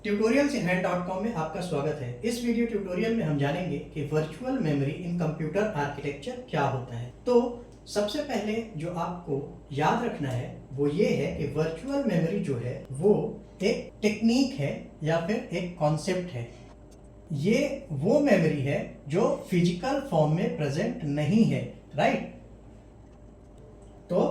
Tutorials इन हैंड.com में आपका स्वागत है। इस वीडियो ट्यूटोरियल में हम जानेंगे कि virtual memory in computer architecture क्या होता है। तो सबसे पहले जो आपको याद रखना है वो ये है कि वर्चुअल मेमोरी जो है वो एक टेक्निक है या फिर एक कॉन्सेप्ट है। ये वो मेमोरी है जो फिजिकल फॉर्म में प्रेजेंट नहीं है, राइट। तो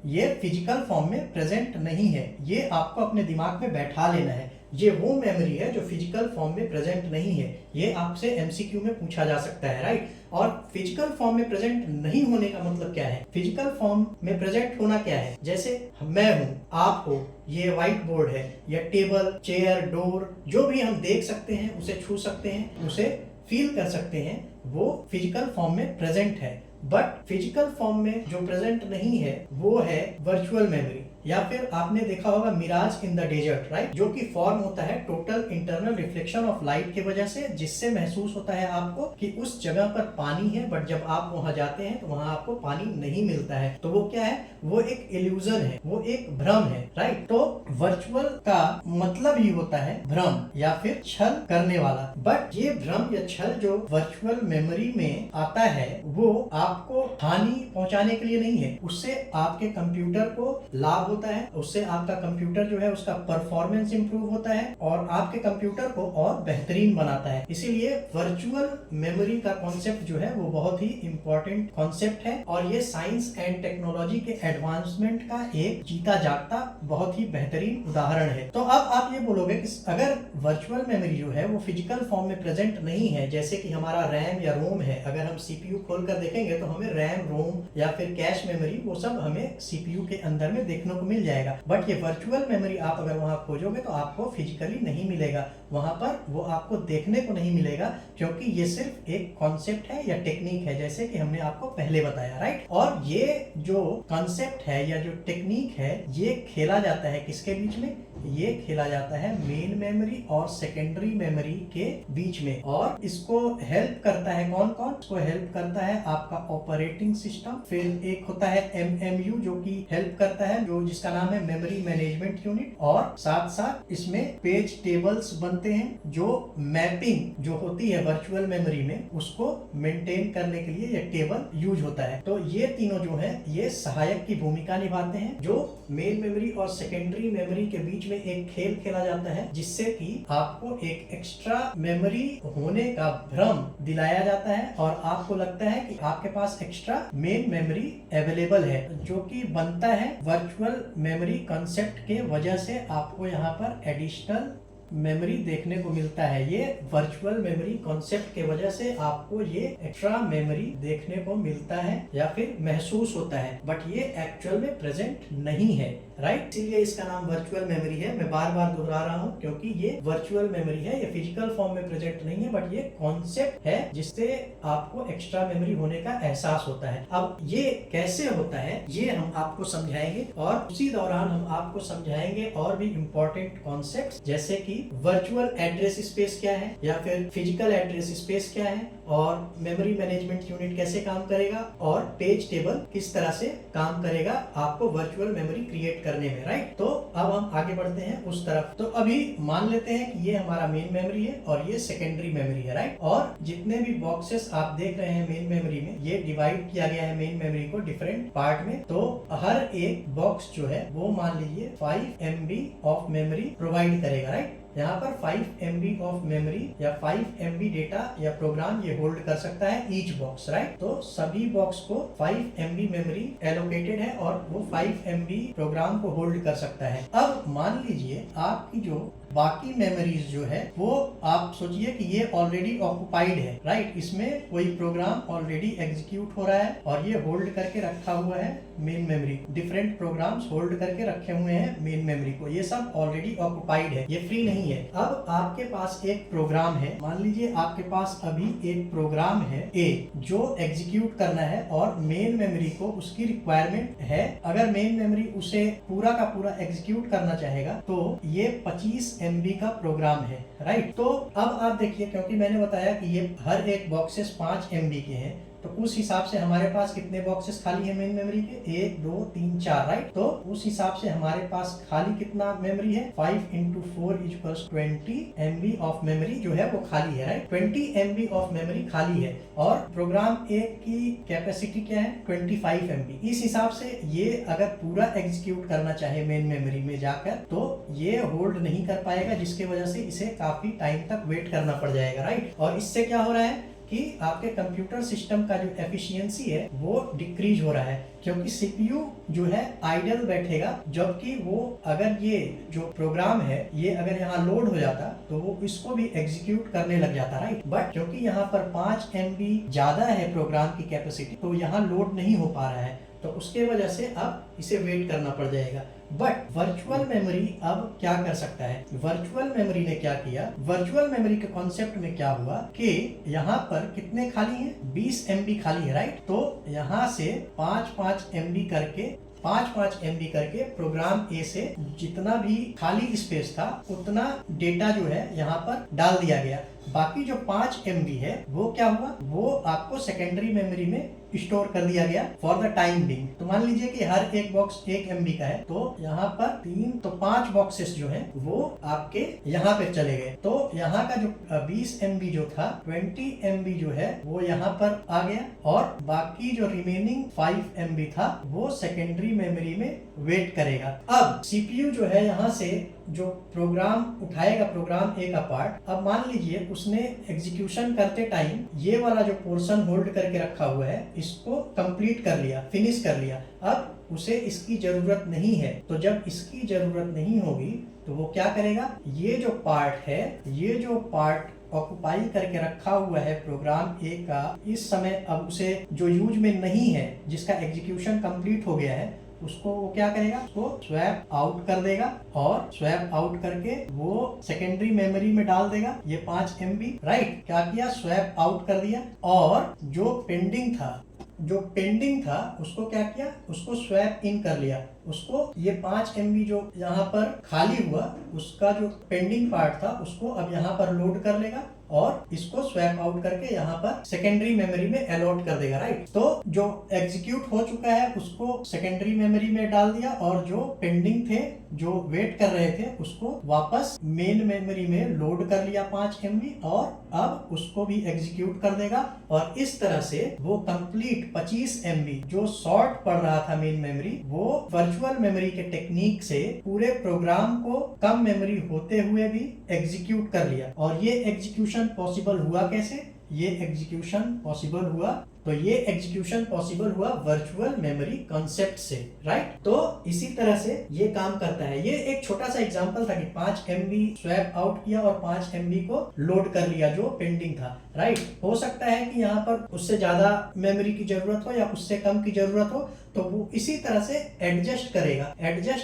ये फिजिकल फॉर्म में प्रेजेंट नहीं है, ये आपको अपने दिमाग में बैठा लेना है। ये वो मेमोरी है जो फिजिकल फॉर्म में प्रेजेंट नहीं है। ये आपसे एमसीक्यू में पूछा जा सकता है, राइट। और फिजिकल फॉर्म में प्रेजेंट नहीं होने का मतलब क्या है, फिजिकल फॉर्म में प्रेजेंट होना क्या है। जैसे मैं हूं, आप हो, ये व्हाइट बोर्ड है या टेबल, चेयर, डोर, जो भी हम देख सकते हैं, उसे छू सकते हैं, उसे फील कर सकते हैं, वो फिजिकल फॉर्म में प्रेजेंट है। बट फिजिकल फॉर्म में जो प्रेजेंट नहीं है वो है वर्चुअल मेमोरी। या फिर आपने देखा होगा mirage in the desert, right, जो कि फॉर्म होता है total internal reflection of light की वजह से, जिससे महसूस होता है आपको कि उस जगह पर पानी है, बट जब आप वहां जाते हैं तो वहां आपको पानी नहीं मिलता है। तो वो क्या है, वो एक इल्यूजन है, वो एक भ्रम है, राइट। तो वर्चुअल का मतलब ही होता है भ्रम या फिर छल करने वाला। बट ये भ्रम या छल जो वर्चुअल मेमोरी में आता है वो आपको हानि पहुंचाने के लिए नहीं है, उससे आपके कंप्यूटर को लाभ होता है, उससे आपका कंप्यूटर जो है उसका परफॉर्मेंस इंप्रूव होता है और आपके कंप्यूटर को और बेहतरीन बनाता है। इसीलिए वर्चुअल मेमोरी का कॉन्सेप्ट जो है वो बहुत ही इंपॉर्टेंट कॉन्सेप्ट है और ये साइंस एंड टेक्नोलॉजी के एडवांसमेंट का एक जीता जागता बहुत ही बेहतरीन उदाहरण है। तो अब आप ये बोलोगे कि अगर वर्चुअल मेमोरी जो है वो फिजिकल फॉर्म में प्रेजेंट नहीं है, जैसे कि हमारा रैम या रोम है, अगर हम सीपीयू खोलकर देखेंगे तो हमें रैम, रोम या फिर कैश मेमोरी वो सब हमें सीपीयू के अंदर में देखने को मिल जाएगा। बट ये वर्चुअल मेमोरी आप अगर वहां खोजोगे तो आपको फिजिकली नहीं मिलेगा, वहां पर वो आपको देखने को नहीं मिलेगा, क्योंकि ये सिर्फ एक कॉन्सेप्ट है या टेक्निक है, जैसे कि हमने आपको पहले बताया, राइट। और ये जो कॉन्सेप्ट है या जो टेक्निक है ये खेला जाता है किसके बीच में, ये खेला जाता है मेन मेमोरी और सेकेंडरी मेमोरी के बीच में। और इसको हेल्प करता है कौन कौन, इसको हेल्प करता है आपका ऑपरेटिंग सिस्टम, फिर एक होता है एमएमयू जो कि हेल्प करता है, जो जिसका नाम है मेमोरी मैनेजमेंट यूनिट, और साथ साथ इसमें पेज टेबल्स बनते हैं जो मैपिंग जो होती है वर्चुअल मेमोरी में उसको मेंटेन करने के लिए ये टेबल यूज होता है। तो ये तीनों जो है ये सहायक की भूमिका निभाते हैं, जो मेन मेमोरी और सेकेंडरी मेमोरी के बीच में एक खेल खेला जाता है, जिससे कि आपको एक एक्स्ट्रा मेमोरी होने का भ्रम दिलाया जाता है और आपको लगता है कि आपके पास एक्स्ट्रा मेन मेमोरी अवेलेबल है, जो कि बनता है वर्चुअल मेमोरी कॉन्सेप्ट के वजह से आपको यहाँ पर एडिशनल मेमोरी देखने को मिलता है। ये वर्चुअल मेमोरी कॉन्सेप्ट के वजह से आपको ये एक्स्ट्रा मेमोरी देखने को मिलता है या फिर महसूस होता है, बट ये एक्चुअल में प्रेजेंट नहीं है, राइट। इसीलिए इसका नाम वर्चुअल मेमोरी है। मैं बार बार दोहरा रहा हूँ क्योंकि ये वर्चुअल मेमोरी है, ये फिजिकल फॉर्म में प्रेजेंट नहीं है, बट ये कॉन्सेप्ट है जिससे आपको एक्स्ट्रा मेमोरी होने का एहसास होता है। अब ये कैसे होता है ये हम आपको समझाएंगे और उसी दौरान हम आपको समझाएंगे और भी इम्पोर्टेंट कॉन्सेप्ट, जैसे कि वर्चुअल एड्रेस स्पेस क्या है या फिर फिजिकल एड्रेस स्पेस क्या है, और मेमोरी मैनेजमेंट यूनिट कैसे काम करेगा, और पेज टेबल किस तरह से काम करेगा आपको वर्चुअल मेमोरी क्रिएट करने में, राइट। तो अब हम आगे बढ़ते हैं उस तरफ। तो अभी मान लेते हैं कि ये हमारा मेन मेमोरी है और ये सेकेंडरी मेमोरी है, राइट। और जितने भी बॉक्सेस आप देख रहे हैं मेन मेमोरी में, ये डिवाइड किया गया है मेन मेमोरी को डिफरेंट पार्ट में। तो हर एक बॉक्स जो है वो मान लीजिए 5 MB ऑफ मेमोरी प्रोवाइड करेगा, राइट। यहाँ पर 5 MB ऑफ मेमोरी या 5 MB डेटा या प्रोग्राम ये होल्ड कर सकता है ईच बॉक्स, राइट। तो सभी बॉक्स को 5 MB मेमोरी एलोकेटेड है और वो 5 MB प्रोग्राम को होल्ड कर सकता है। अब मान लीजिए आपकी जो बाकी मेमोरीज जो है वो आप सोचिए कि ये ऑलरेडी ऑक्युपाइड है, राइट। इसमें कोई प्रोग्राम ऑलरेडी एग्जीक्यूट हो रहा है और ये होल्ड करके रखा हुआ है main memory, different programs hold करके रखे हुए हैं मेन मेमोरी को, ये सब ऑलरेडी ऑक्युपाइड है, ये फ्री नहीं है। अब आपके पास एक प्रोग्राम है, मान लीजिए आपके पास अभी एक प्रोग्राम है ए जो एग्जीक्यूट करना है और मेन मेमोरी को उसकी रिक्वायरमेंट है। अगर मेन मेमोरी उसे पूरा का पूरा एग्जीक्यूट करना चाहेगा तो ये 25 MB का प्रोग्राम है, राइट। तो अब आप देखिए, क्योंकि मैंने बताया कि ये हर एक बॉक्सेस 5 MB के हैं, तो उस हिसाब से हमारे पास कितने बॉक्सेस खाली है मेन मेमोरी के, 1 2 3 4, राइट। तो उस हिसाब से हमारे पास खाली कितना मेमोरी है, 5 × 4 = 20 MB ऑफ मेमोरी जो है वो खाली है, राइट। 20 MB ऑफ मेमोरी खाली है और प्रोग्राम 1 की कैपेसिटी क्या है, 25 MB। इस हिसाब से ये अगर पूरा एग्जीक्यूट करना चाहे मेन मेमोरी में जाकर तो ये होल्ड नहीं कर पाएगा, जिसके वजह से इसे काफी टाइम तक वेट करना पड़ जाएगा, राइट। और इससे क्या हो रहा है कि आपके कंप्यूटर सिस्टम का जो एफिशिएंसी है वो डिक्रीज हो रहा है, क्योंकि सीपीयू जो है आइडल बैठेगा, जबकि वो अगर ये जो प्रोग्राम है ये अगर यहाँ लोड हो जाता तो वो इसको भी एग्जीक्यूट करने लग जाता, राइट। बट क्योंकि यहाँ पर 5 MB ज्यादा है प्रोग्राम की कैपेसिटी, तो यहाँ लोड नहीं हो पा रहा है, तो उसके वजह से अब इसे वेट करना पड़ जाएगा। बट वर्चुअल मेमोरी अब क्या कर सकता है, वर्चुअल मेमोरी ने क्या किया, वर्चुअल मेमोरी के कॉन्सेप्ट में क्या हुआ कि यहाँ पर कितने खाली हैं, 20 MB खाली है, राइट। तो यहाँ से 5-5 MB करके 5-5 MB करके प्रोग्राम ए से जितना भी खाली स्पेस था उतना डेटा जो है यहाँ पर डाल दिया गया। बाकी जो 5 MB है वो क्या हुआ, वो आपको सेकेंडरी मेमोरी में स्टोर कर दिया गया फॉर द टाइम बिंग। तो मान लीजिए कि हर एक बॉक्स 1 MB का है, तो यहाँ पर 3 तो 5 बॉक्सेस जो हैं वो आपके यहाँ पे चले गए। तो यहाँ का जो 20 MB जो था, 20 MB जो है वो यहाँ पर आ गया और बाकी जो रिमेनिंग 5 MB था वो सेकेंडरी मेमोरी में वेट करेगा। अब सीपीयू जो है यहाँ से जो प्रोग्राम उठाएगा, प्रोग्राम ए का पार्ट, अब मान लीजिए उसने एग्जीक्यूशन करते टाइम ये वाला जो पोर्शन होल्ड करके रखा हुआ है इसको कंप्लीट कर लिया, फिनिश कर लिया। अब उसे इसकी जरूरत नहीं है, तो जब इसकी जरूरत नहीं होगी तो वो क्या करेगा, ये जो पार्ट है, ये जो पार्ट ऑक्युपाई करके रखा हुआ है प्रोग्राम ए का, इस समय अब उसे जो यूज में नहीं है, जिसका एग्जीक्यूशन कंप्लीट हो गया है, उसको वो क्या करेगा, उसको स्वैप आउट कर देगा और स्वैप आउट करके वो सेकेंडरी मेमोरी में डाल देगा ये 5 MB, राइट। क्या किया, स्वैप आउट कर दिया और जो पेंडिंग था उसको क्या किया, उसको स्वैप इन कर लिया। उसको ये 5 MB जो यहाँ पर खाली हुआ उसका जो पेंडिंग पार्ट था उसको अब यहाँ पर लोड कर लेगा और इसको स्वैप आउट करके यहाँ पर सेकेंडरी मेमोरी में अलॉट कर देगा, राइट। तो जो एग्जीक्यूट हो चुका है उसको सेकेंडरी मेमोरी में डाल दिया और जो पेंडिंग थे, जो वेट कर रहे थे, उसको वापस मेन मेमोरी में लोड कर लिया 5 MB और अब उसको भी एग्जीक्यूट कर देगा। और इस तरह से वो कंप्लीट 25 MB जो शॉर्ट पड़ रहा था मेन मेमोरी, वो वर्चुअल मेमोरी के टेक्निक से पूरे प्रोग्राम को कम मेमोरी होते हुए भी एग्जीक्यूट कर लिया। और ये एग्जीक्यूशन पॉसिबल हुआ कैसे, ये एग्जीक्यूशन पॉसिबल हुआ, तो ये एग्जीक्यूशन पॉसिबल हुआ वर्चुअल मेमोरी कॉन्सेप्ट से, राइट। तो इसी तरह से ये काम करता है। ये एक छोटा सा एग्जांपल था कि 5 MB स्वैप आउट किया और 5 MB को लोड कर लिया जो पेंडिंग था, राइट। हो सकता है कि यहाँ पर उससे ज्यादा मेमोरी की जरूरत हो या उससे कम की जरूरत हो, तो वो इसी तरह से एडजस्ट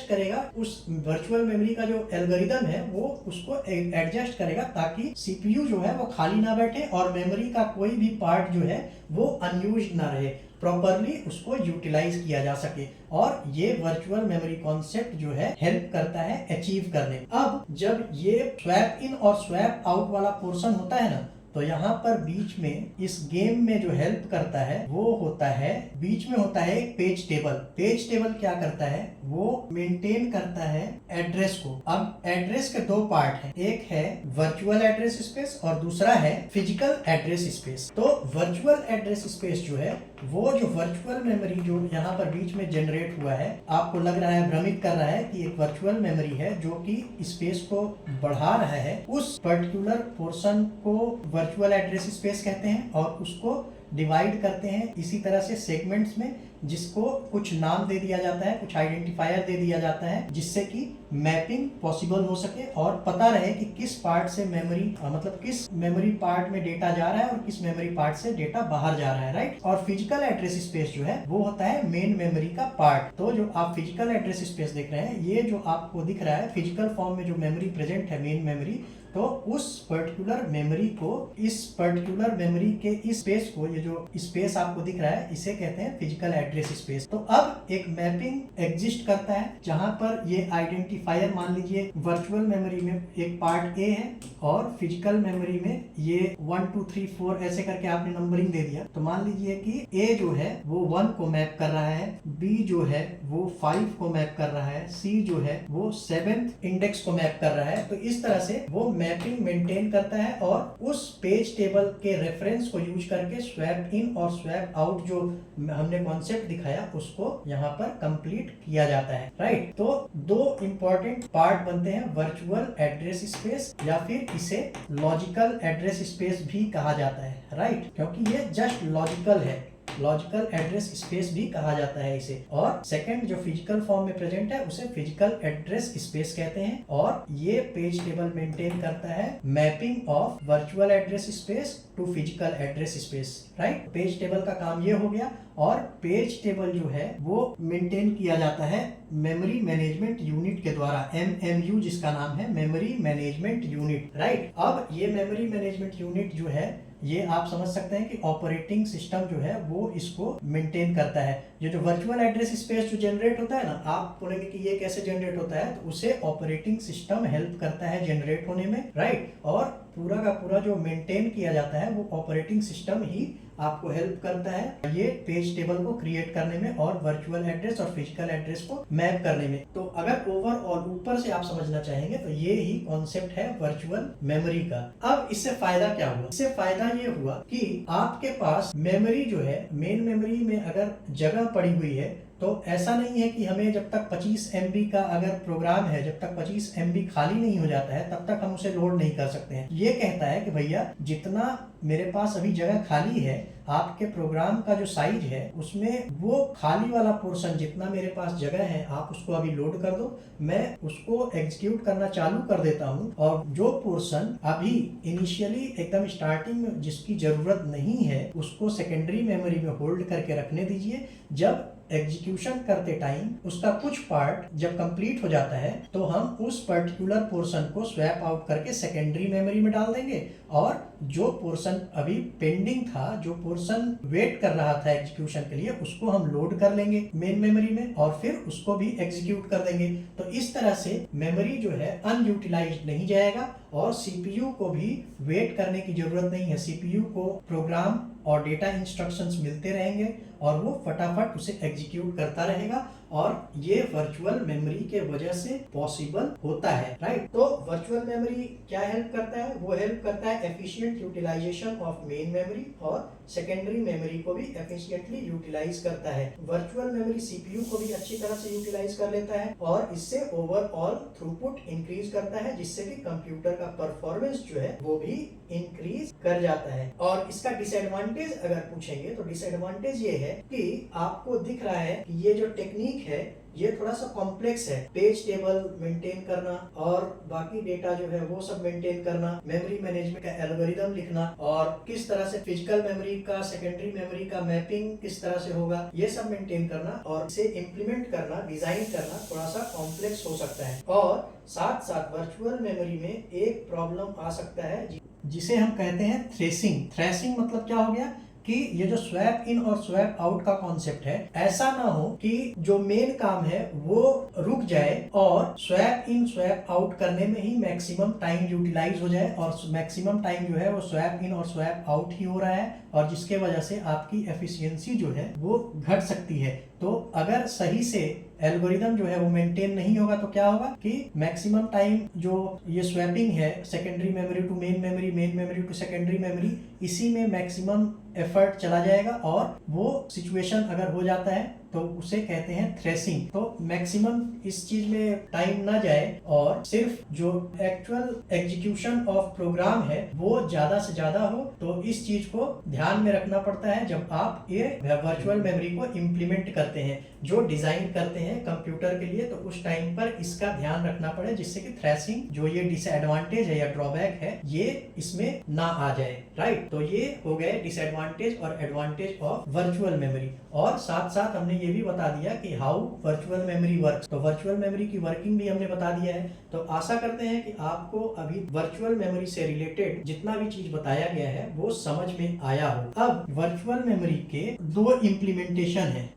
करेगा उस वर्चुअल मेमोरी का जो एल्गोरिदम है वो उसको एडजस्ट करेगा ताकि सीपीयू जो है वो खाली ना बैठे और मेमोरी का कोई भी पार्ट जो है वो अनयूज ना रहे, प्रॉपरली उसको यूटिलाइज किया जा सके। और ये वर्चुअल मेमोरी कॉन्सेप्ट जो है हेल्प करता है अचीव करने। अब जब ये स्वैप इन और स्वैप आउट वाला पोर्शन होता है ना, तो यहाँ पर बीच में इस गेम में जो हेल्प करता है वो होता है, बीच में होता है एक पेज टेबल। पेज टेबल क्या करता है, वो मेंटेन करता है एड्रेस को। अब एड्रेस के 2 पार्ट हैं, एक है वर्चुअल एड्रेस स्पेस और दूसरा है फिजिकल एड्रेस स्पेस। तो वर्चुअल एड्रेस स्पेस जो है वो जो वर्चुअल मेमोरी जो यहाँ पर बीच में जनरेट हुआ है, आपको लग रहा है, भ्रमित कर रहा है कि एक वर्चुअल मेमोरी है जो कि स्पेस को बढ़ा रहा है, उस पर्टिकुलर पोर्शन को वर्चुअल एड्रेस स्पेस कहते हैं और उसको डिवाइड करते हैं इसी तरह से सेगमेंट्स में, जिसको कुछ नाम दे दिया जाता है, कुछ आइडेंटिफायर दे दिया जाता है, जिससे कि मैपिंग पॉसिबल हो सके और पता रहे कि किस पार्ट से मेमोरी मतलब किस मेमोरी पार्ट में डेटा जा रहा है और किस मेमोरी पार्ट से डेटा बाहर जा रहा है, राइट। और फिजिकल एड्रेस स्पेस जो है वो होता है मेन मेमोरी का पार्ट। तो जो आप फिजिकल एड्रेस स्पेस देख रहे हैं, ये जो आपको दिख रहा है फिजिकल फॉर्म में जो मेमोरी प्रेजेंट है मेन मेमोरी, तो उस पर्टिकुलर मेमोरी को, इस पर्टिकुलर मेमोरी के इस स्पेस को, ये जो स्पेस आपको दिख रहा है, इसे कहते हैं फिजिकल एड्रेस स्पेस। तो अब एक मैपिंग एग्जिस्ट करता है जहां पर ये आइडेंटिफायर, मान लीजिए वर्चुअल मेमोरी में एक पार्ट ए है और फिजिकल मेमोरी में ये 1 2 3 4 ऐसे करके आपने नंबरिंग दे दिया। तो मान लीजिए कि ए जो है वो 1 को मैप कर रहा है, बी जो है वो 5 को मैप कर रहा है, सी जो है वो 7th इंडेक्स को मैप कर रहा है। तो इस तरह से वो मैपिंग मेंटेन करता है और उस पेज टेबल के रेफरेंस को यूज करके स्वैप इन और स्वैप आउट जो हमने कॉन्सेप्ट दिखाया उसको यहाँ पर कंप्लीट किया जाता है, राइट। तो दो इंपॉर्टेंट पार्ट बनते हैं, वर्चुअल एड्रेस स्पेस या फिर इसे लॉजिकल एड्रेस स्पेस भी कहा जाता है, राइट, क्योंकि ये जस्ट लॉजिकल है। लॉजिकल एड्रेस स्पेस भी कहा जाता है इसे। और सेकंड जो फिजिकल फॉर्म में प्रेजेंट है उसे फिजिकल एड्रेस स्पेस कहते हैं और ये पेज टेबल मेंटेन करता है mapping of virtual address space to physical address space, right. Page table का काम ये हो गया। और पेज टेबल जो है वो मेंटेन किया जाता है मेमोरी मैनेजमेंट यूनिट के द्वारा, MMU जिसका नाम है, मेमोरी मैनेजमेंट यूनिट, राइट। अब ये मेमोरी मैनेजमेंट यूनिट जो है ये आप समझ सकते हैं कि ऑपरेटिंग सिस्टम जो है वो इसको मेंटेन करता है। ये जो वर्चुअल एड्रेस स्पेस जो जनरेट होता है ना, आप बोलेंगे कि ये कैसे जनरेट होता है, तो उसे ऑपरेटिंग सिस्टम हेल्प करता है जनरेट होने में, राइट। और पूरा का पूरा जो मेंटेन किया जाता है वो ऑपरेटिंग सिस्टम ही आपको हेल्प करता है ये पेज टेबल को क्रिएट करने में और वर्चुअल एड्रेस और फिजिकल एड्रेस को मैप करने में। तो अगर ओवरऑल ऊपर से आप समझना चाहेंगे तो ये ही कॉन्सेप्ट है वर्चुअल मेमोरी का। अब इससे फायदा क्या हुआ? इससे फायदा ये हुआ कि आपके पास मेमोरी जो है, मेन मेमोरी में अगर जगह पड़ी हुई है तो ऐसा नहीं है कि हमें जब तक 25 MB का अगर प्रोग्राम है, जब तक 25 MB खाली नहीं हो जाता है तब तक हम उसे लोड नहीं कर सकते हैं। ये कहता है कि भैया जितना मेरे पास अभी जगह खाली है, आपके प्रोग्राम का जो साइज है उसमें वो खाली वाला पोर्शन जितना मेरे पास जगह है आप उसको अभी लोड कर दो, मैं उसको एग्जीक्यूट करना चालू कर देता हूँ। और जो पोर्शन अभी इनिशियली एकदम स्टार्टिंग में जिसकी जरूरत नहीं है उसको सेकेंडरी मेमोरी में होल्ड करके रखने दीजिए। जब एग्जीक्यूशन करते टाइम उसका कुछ पार्ट जब कंप्लीट हो जाता है तो हम उस पर्टिकुलर पोर्शन को स्वैप आउट करके सेकेंडरी मेमोरी में डाल देंगे और जो पोर्शन अभी पेंडिंग था, जो पोर्शन वेट कर रहा था एग्जीक्यूशन के लिए, उसको हम लोड कर लेंगे मेन मेमोरी में और फिर उसको भी एग्जीक्यूट कर देंगे। तो इस तरह से मेमोरी जो है अनयूटिलाइज्ड नहीं जाएगा और सीपीयू को भी वेट करने की जरूरत नहीं है। सीपीयू को प्रोग्राम और डेटा इंस्ट्रक्शंस मिलते रहेंगे और वो फटाफट उसे एग्जीक्यूट करता रहेगा और ये वर्चुअल मेमोरी के वजह से पॉसिबल होता है, राइट। तो वर्चुअल मेमोरी क्या हेल्प करता है? वो हेल्प करता है efficient utilisation of main memory और सेकेंडरी मेमोरी को भी एफिशिएंटली यूटिलाइज करता है। वर्चुअल मेमोरी सीपीयू को भी अच्छी तरह से यूटिलाइज कर लेता है और इससे ओवरऑल थ्रूपुट इंक्रीज करता है, जिससे कि कंप्यूटर का परफॉर्मेंस जो है वो भी इंक्रीज कर जाता है। और इसका डिसएडवांटेज अगर पूछेंगे तो डिसएडवांटेज ये है कि आपको दिख रहा है कि ये जो टेक्निक है ये थोड़ा सा कॉम्प्लेक्स है। पेज टेबल मेंटेन करना और बाकी डेटा जो है वो सब मेंटेन करना, मेमोरी मैनेजमेंट का एल्गोरिदम लिखना और किस तरह से फिजिकल मेमोरी का सेकेंडरी मेमोरी का मैपिंग किस तरह से होगा, ये सब मेंटेन करना और इसे इम्प्लीमेंट करना, डिजाइन करना थोड़ा सा कॉम्प्लेक्स हो सकता है। और साथ साथ वर्चुअल मेमोरी में एक प्रॉब्लम आ सकता है जिसे हम कहते हैं थ्रेसिंग। थ्रेसिंग मतलब क्या हो गया कि ये जो स्वैप इन और स्वैप आउट का कॉन्सेप्ट है, ऐसा ना हो कि जो मेन काम है वो रुक जाए और स्वैप इन स्वैप आउट करने में ही मैक्सिमम टाइम यूटिलाइज हो जाए और मैक्सिमम टाइम जो है वो स्वैप इन और स्वैप आउट ही हो रहा है और जिसके वजह से आपकी एफिशिएंसी जो है वो घट सकती है। तो अगर सही से एल्गोरिदम जो है वो मेंटेन नहीं होगा तो क्या होगा कि मैक्सिमम टाइम जो ये स्वैपिंग है secondary memory to main memory, main memory to secondary memory, इसी में मैक्सिमम एफर्ट चला जाएगा और वो सिचुएशन अगर हो जाता है तो उसे कहते हैं थ्रेसिंग। तो मैक्सिमम इस चीज में टाइम ना जाए और सिर्फ जो एक्चुअल एग्जीक्यूशन ऑफ प्रोग्राम है वो ज्यादा से ज्यादा हो। तो इस चीज को ध्यान में रखना पड़ता है जब आप ये वर्चुअल मेमोरी को इम्प्लीमेंट करते हैं, जो डिजाइन करते हैं कंप्यूटर के लिए, तो उस टाइम पर इसका ध्यान रखना पड़े जिससे कि थ्रेसिंग जो ये डिसएडवांटेज है या ड्रॉबैक है ये इसमें ना आ जाए, राइट। तो ये हो गए डिसएडवांटेज और एडवांटेज ऑफ वर्चुअल मेमोरी। और साथ साथ हमने ये भी बता दिया कि हाउ वर्चुअल मेमोरी वर्क्स। तो वर्चुअल मेमोरी की वर्किंग भी हमने बता दिया है। तो आशा करते हैं कि आपको अभी वर्चुअल मेमोरी से रिलेटेड जितना भी चीज बताया गया है वो समझ में आया हो। अब वर्चुअल मेमोरी के 2 इम्प्लीमेंटेशन है।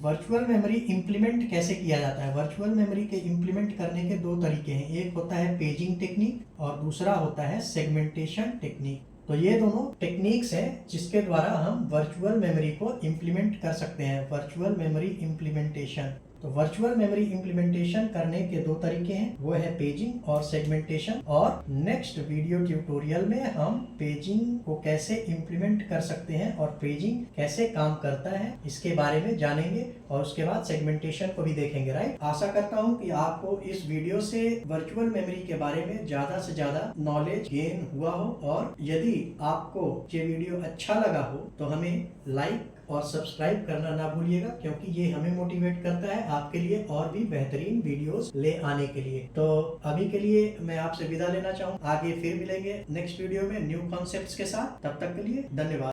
वर्चुअल मेमोरी इंप्लीमेंट कैसे किया जाता है? वर्चुअल मेमोरी के इंप्लीमेंट करने के 2 तरीके हैं। एक होता है पेजिंग टेक्निक और दूसरा होता है सेगमेंटेशन टेक्निक। तो ये दोनों टेक्निक्स हैं जिसके द्वारा हम वर्चुअल मेमोरी को इंप्लीमेंट कर सकते हैं। Virtual memory implementation. तो वर्चुअल मेमोरी इंप्लीमेंटेशन करने के 2 तरीके हैं, वो है पेजिंग और सेगमेंटेशन। और नेक्स्ट वीडियो ट्यूटोरियल में हम पेजिंग को कैसे इंप्लीमेंट कर सकते हैं और पेजिंग कैसे काम करता है इसके बारे में जानेंगे और उसके बाद सेगमेंटेशन को भी देखेंगे। राइट, आशा करता हूँ कि आपको इस वीडियो से वर्चुअल मेमोरी के बारे में ज्यादा से ज्यादा नॉलेज गेन हुआ हो। और यदि आपको ये वीडियो अच्छा लगा हो तो हमें लाइक और सब्सक्राइब करना ना भूलिएगा, क्योंकि ये हमें मोटिवेट करता है आपके लिए और भी बेहतरीन वीडियोस ले आने के लिए। तो अभी के लिए मैं आपसे विदा लेना चाहूँ। आगे फिर मिलेंगे नेक्स्ट वीडियो में न्यू कॉन्सेप्ट्स के साथ। तब तक के लिए धन्यवाद।